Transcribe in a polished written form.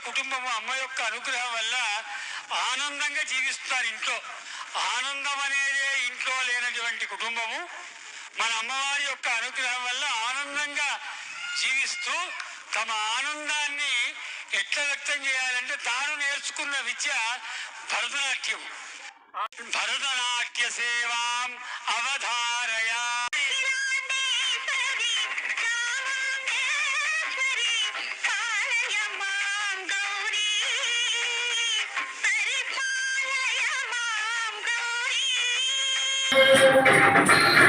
కుటుంబము అమ్మ యొక్క అనుగ్రహం వల్ల ఆనందంగా జీవిస్తారు. ఇంట్లో ఆనందం అనేది ఇంట్లో లేనటువంటి కుటుంబము మన అమ్మవారి యొక్క అనుగ్రహం వల్ల ఆనందంగా జీవిస్తూ తమ ఆనందాన్ని ఎట్లా వ్యక్తం చేయాలంటే తాను నేర్చుకున్న విద్య భరతనాట్యం. భరతనాట్య సేవాం అవధారయా. Thank you.